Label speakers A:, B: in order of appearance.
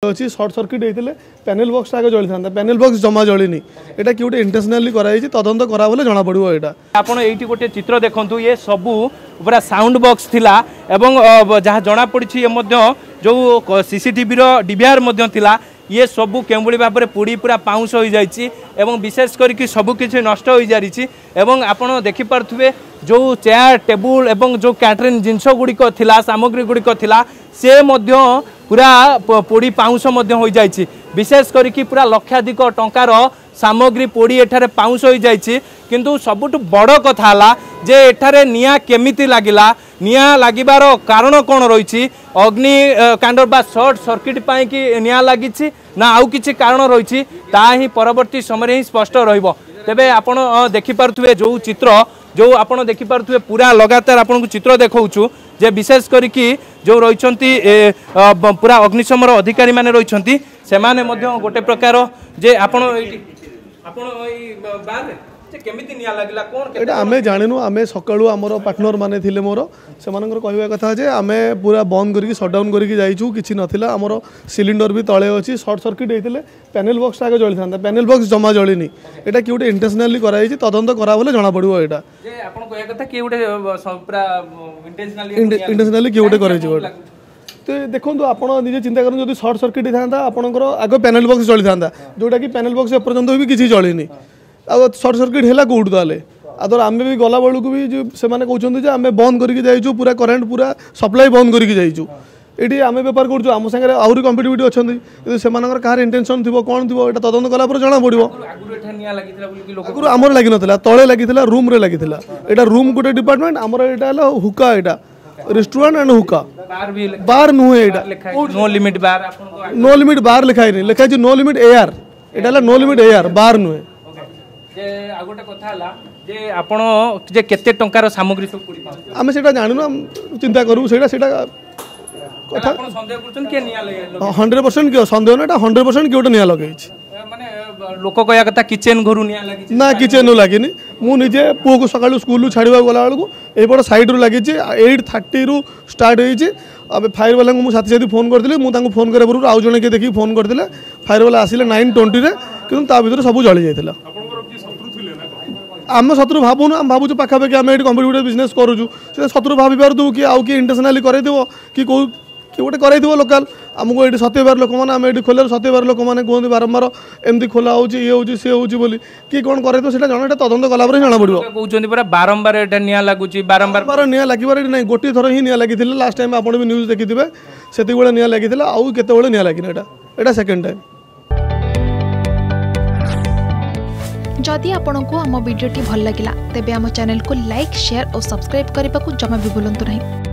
A: अच्छी short circuit होते panel box आगे जली था पैनल बॉक्स जमा जलिनी यहाँ कि गोटे इंटेंशनली कराई तदंत कराले जना पड़ो यहाँ
B: आपड़ ये गोटे चित्र देखु ये सबू पूरा साउंड बॉक्स थिला एवं जहाँ जना पड़ी जो सीसीटीवी डीवीआर थिला ये सबू केवली भाव में पोड़ी पूरा पाउंस हो जाइए एवं विशेष करके सबकि नष्ट हो जारी एवं आपड़ देखिपे जो चेयर टेबुल एवं जो कैटरिंग जिनस गुड़िक थिला सामग्री गुड़िक थिला से पूरा पोड़ी पाउंस हो जाइए विशेष करके पूरा लक्षाधिक टंकार सामग्री पोड़ी एठारे पाउंस हो जाइए किंतु सबुठ बड़ कथा है जे एठारे निया केमिति लागिला निया लागिबार कारण कौन रही अग्नि कांड बा शॉर्ट सर्किट पाई कि निया लागिछि ना आउ किछि कारण रही ताही परवर्ती समय ही स्पष्ट रहिबो। तेबे आपण देखि पारुथुवे जो चित्र जो आपण देखि पारुथुवे पूरा लगातार आपण को चित्र देखौछु जे विशेष करके जो रही पूरा अग्निशमन अधिकारी माने रही से माने मध्य गोटे प्रकार जे आपण
A: आम जानू आम सकालू आमर पार्टनर माने थिले मोर से कहवा कथा जे आम पूरा बंद करके सटडाउन करके जाइछू किछि नथिला आमर सिलिंडर भी तले अच्छी शॉर्ट सर्किट होते पैनल बॉक्स आगे जली था पैनल बॉक्स जमा जलिनी यहाँ कि गोटे इंटेंशनली कराई तदंत कराले जना पड़ो यहाँ इंटेंशनली किए गोटे कर तो देखो आप निजे चिंता करें जो शॉर्ट सर्किट था आपंकर आग पैनल बॉक्स जली था जोटा कि पैनल बॉक्स एपर्यंत भी किसी जलिनी आ शॉर्ट सर्किट है कौट ताले आदर आम भी गला बेलू भी जो से कहते आम बंद करके जाइए पूरा करेन्ट पूरा सप्लाई बंद करके जाइए ये आम बेपार करूँ आम सागर आहरी कंपिटिविटी अच्छा से कहार इंटेंशन थी कौन थी यहाँ तदंत कला जना पड़ो आगुरी आमर लगी ना तले लगी रूम रे लगी यहाँ रूम गोटे डिपार्टमेंट आमर यहाँ हुक्का यहाँ रेस्टोरेंट एंड हुक्का बार नुहे
B: नो लिमिट
A: बार लिखाई नहीं लिखाई नो लिमिट एआर यहाँ नो लिमिट एआर बार नुहे
B: गोटे कथा जे आपण जे केते टंकार सामग्री सब पड़ी
A: आमे सेटा जाननु चिंता करू सेटा सेटा
B: कथा आपण संदेह करछन के निया लगे
A: 100% के संदेह ना 100% केउटा निया लगे
B: माने लोक कहया कथा किचन घरु निया लागी
A: ना किचन लागिनी मु निजे पुओ को सकाळु स्कूल छाड़ीबा गला बेलू एपट साइड रू लागी 8:30 रु स्टार्ट होई अब फायर वाला को साथी साथी फोन करथिले मु तांको फोन करे पूर्व आउ जने के देखि फोन करथिले फायर वाला आसिले 9:20 रे किंतु ता भीतर सब जळी जायतिला आम शत्रु भावुन आम भावुँ पाखापाखि आम ये कंप्यूटर बिजनेस करूँ शत्रु भावी पार्थ कि आउ कि इंटेंशनली कर कि गोटे कर लोकाल आमको ये सत्यबार लोक मैंने आम ये खोल सत्यबार लोक मैंने कहते बारंबार एमती खोला हो ये हूँ सी हूँ बोली कि कौन करे तो जना तदंत कला जना पड़ो
B: कहते बारंबार निया लगुच बारंबार
A: निया लगे ना गोटे थर ही निया लगी लास्ट टाइम आप भी न्यूज देखिए से निया लगी आउ केत निया लगी यहाँ सेकेंड टाइम
C: जदि आपंक आम भिडी भल लगा तेब आम चैनल को लाइक शेयर और सब्सक्राइब करने को जमा भी भूलु नहीं।